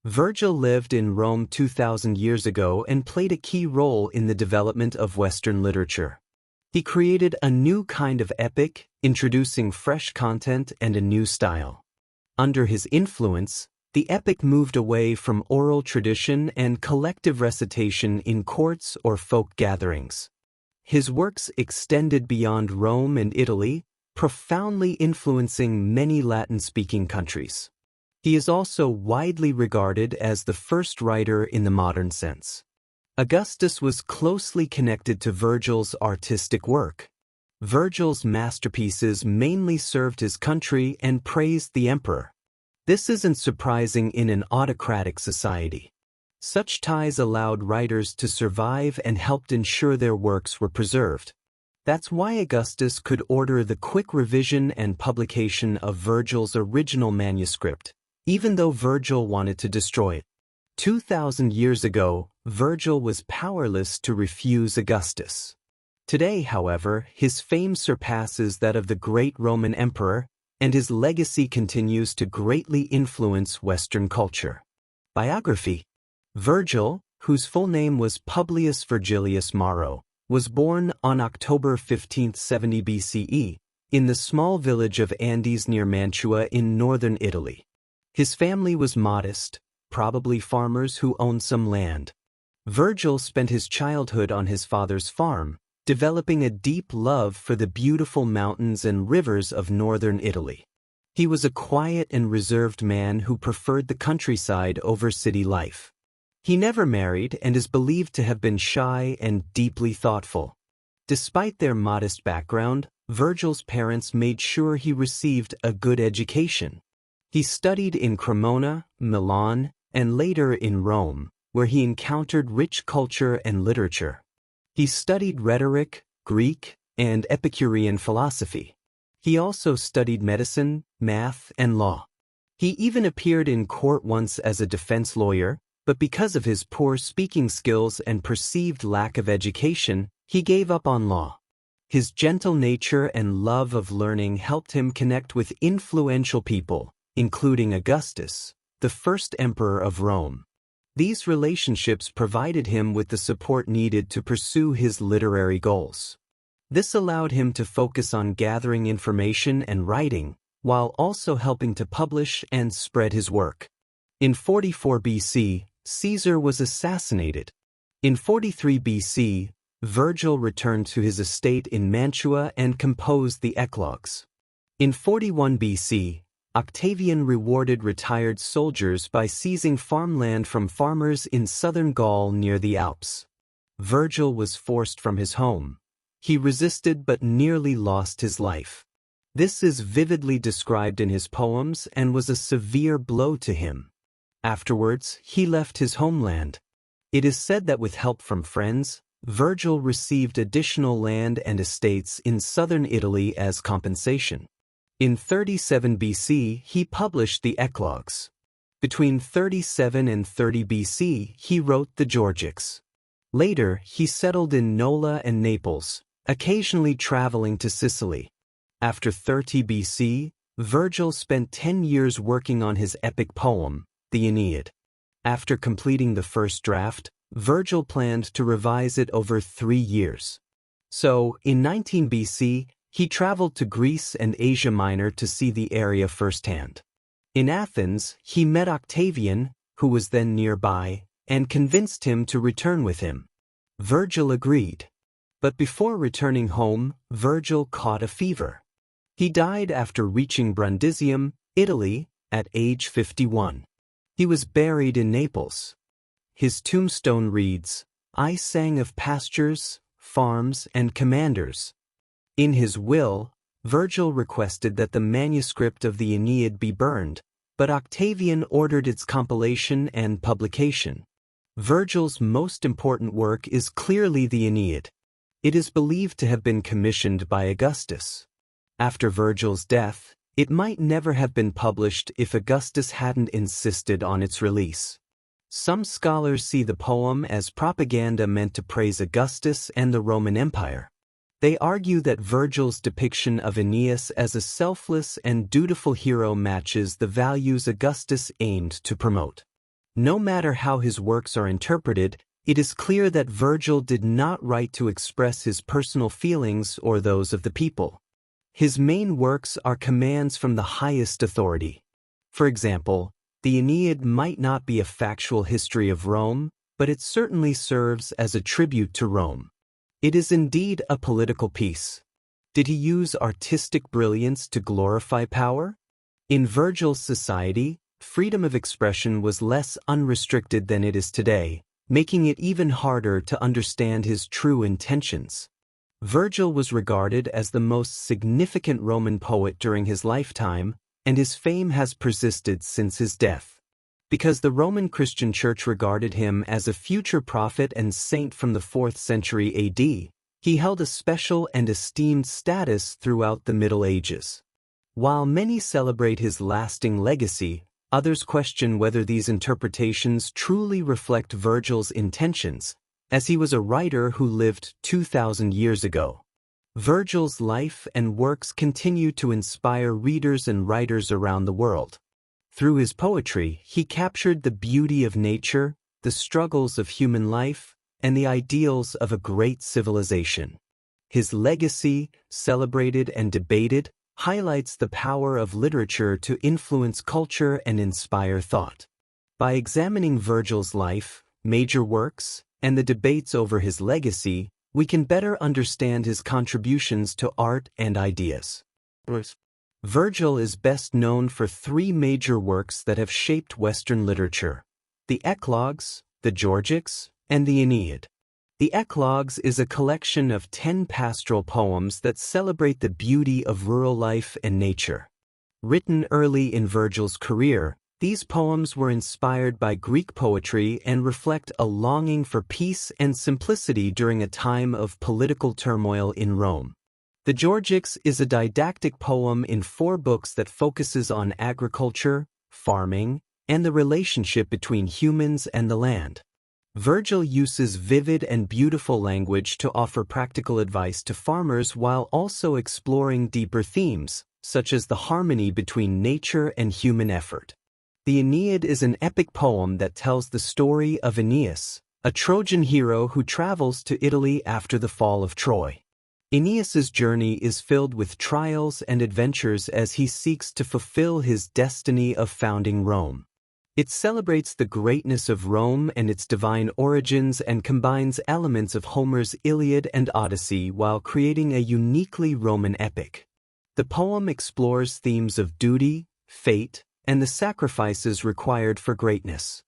Virgil lived in Rome 2,000 years ago and played a key role in the development of Western literature. He created a new kind of epic, introducing fresh content and a new style. Under his influence, the epic moved away from oral tradition and collective recitation in courts or folk gatherings. His works extended beyond Rome and Italy, profoundly influencing many Latin-speaking countries. He is also widely regarded as the first writer in the modern sense. Augustus was closely connected to Virgil's artistic work. Virgil's masterpieces mainly served his country and praised the emperor. This isn't surprising in an autocratic society. Such ties allowed writers to survive and helped ensure their works were preserved. That's why Augustus could order the quick revision and publication of Virgil's original manuscript, even though Virgil wanted to destroy it. 2,000 years ago, Virgil was powerless to refuse Augustus. Today, however, his fame surpasses that of the great Roman emperor, and his legacy continues to greatly influence Western culture. Biography. Virgil, whose full name was Publius Virgilius Maro, was born on October 15, 70 BCE, in the small village of Andes near Mantua in northern Italy. His family was modest, probably farmers who owned some land. Virgil spent his childhood on his father's farm, developing a deep love for the beautiful mountains and rivers of northern Italy. He was a quiet and reserved man who preferred the countryside over city life. He never married and is believed to have been shy and deeply thoughtful. Despite their modest background, Virgil's parents made sure he received a good education. He studied in Cremona, Milan, and later in Rome, where he encountered rich culture and literature. He studied rhetoric, Greek, and Epicurean philosophy. He also studied medicine, math, and law. He even appeared in court once as a defense lawyer, but because of his poor speaking skills and perceived lack of education, he gave up on law. His gentle nature and love of learning helped him connect with influential people, including Augustus, the first emperor of Rome. These relationships provided him with the support needed to pursue his literary goals. This allowed him to focus on gathering information and writing, while also helping to publish and spread his work. In 44 BC, Caesar was assassinated. In 43 BC, Virgil returned to his estate in Mantua and composed the Eclogues. In 41 BC, Octavian rewarded retired soldiers by seizing farmland from farmers in southern Gaul near the Alps. Virgil was forced from his home. He resisted but nearly lost his life. This is vividly described in his poems and was a severe blow to him. Afterwards, he left his homeland. It is said that with help from friends, Virgil received additional land and estates in southern Italy as compensation. In 37 BC, he published the Eclogues. Between 37 and 30 BC, he wrote the Georgics. Later, he settled in Nola and Naples, occasionally traveling to Sicily. After 30 BC, Virgil spent 10 years working on his epic poem, the Aeneid. After completing the first draft, Virgil planned to revise it over 3 years. So, in 19 BC, he traveled to Greece and Asia Minor to see the area firsthand. In Athens, he met Octavian, who was then nearby, and convinced him to return with him. Virgil agreed. But before returning home, Virgil caught a fever. He died after reaching Brundisium, Italy, at age 51. He was buried in Naples. His tombstone reads, "I sang of pastures, farms, and commanders." In his will, Virgil requested that the manuscript of the Aeneid be burned, but Octavian ordered its compilation and publication. Virgil's most important work is clearly the Aeneid. It is believed to have been commissioned by Augustus. After Virgil's death, it might never have been published if Augustus hadn't insisted on its release. Some scholars see the poem as propaganda meant to praise Augustus and the Roman Empire. They argue that Virgil's depiction of Aeneas as a selfless and dutiful hero matches the values Augustus aimed to promote. No matter how his works are interpreted, it is clear that Virgil did not write to express his personal feelings or those of the people. His main works are commands from the highest authority. For example, the Aeneid might not be a factual history of Rome, but it certainly serves as a tribute to Rome. It is indeed a political piece. Did he use artistic brilliance to glorify power? In Virgil's society, freedom of expression was less unrestricted than it is today, making it even harder to understand his true intentions. Virgil was regarded as the most significant Roman poet during his lifetime, and his fame has persisted since his death. Because the Roman Christian Church regarded him as a future prophet and saint from the 4th century AD, he held a special and esteemed status throughout the Middle Ages. While many celebrate his lasting legacy, others question whether these interpretations truly reflect Virgil's intentions, as he was a writer who lived 2,000 years ago. Virgil's life and works continue to inspire readers and writers around the world. Through his poetry, he captured the beauty of nature, the struggles of human life, and the ideals of a great civilization. His legacy, celebrated and debated, highlights the power of literature to influence culture and inspire thought. By examining Virgil's life, major works, and the debates over his legacy, we can better understand his contributions to art and ideas. Virgil is best known for 3 major works that have shaped Western literature: the Eclogues, the Georgics, and the Aeneid. The Eclogues is a collection of 10 pastoral poems that celebrate the beauty of rural life and nature. Written early in Virgil's career, these poems were inspired by Greek poetry and reflect a longing for peace and simplicity during a time of political turmoil in Rome. The Georgics is a didactic poem in 4 books that focuses on agriculture, farming, and the relationship between humans and the land. Virgil uses vivid and beautiful language to offer practical advice to farmers while also exploring deeper themes, such as the harmony between nature and human effort. The Aeneid is an epic poem that tells the story of Aeneas, a Trojan hero who travels to Italy after the fall of Troy. Aeneas's journey is filled with trials and adventures as he seeks to fulfill his destiny of founding Rome. It celebrates the greatness of Rome and its divine origins and combines elements of Homer's Iliad and Odyssey while creating a uniquely Roman epic. The poem explores themes of duty, fate, and the sacrifices required for greatness.